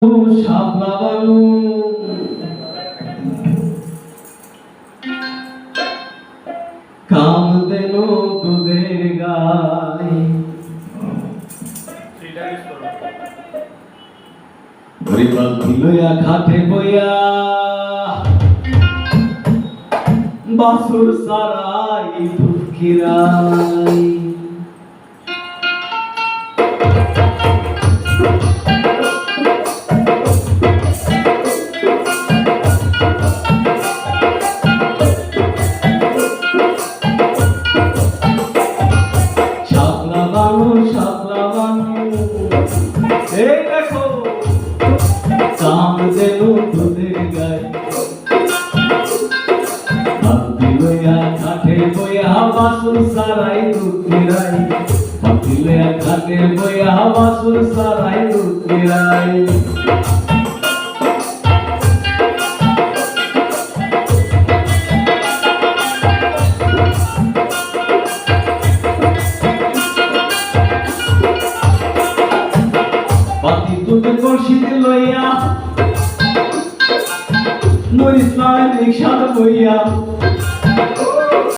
শাপলা বানু কামদেনো দুধের গাই গরিবাতি লইয়া খাটে বইয়া বাসুর সারাই দুধ খিরাই শাপলা বানু এই দেখো কামদেনো দুধের গাই বালতি লইয়া খাটে বইয়া বাসুর সারাই দুধ খিরাই বালতি লইয়া খাটে বইয়া বাসুর সারাই দুধ খিরাই বাতি দুধের কলসিতে লইয়া মরিচ নয় রিক্সা বইয়া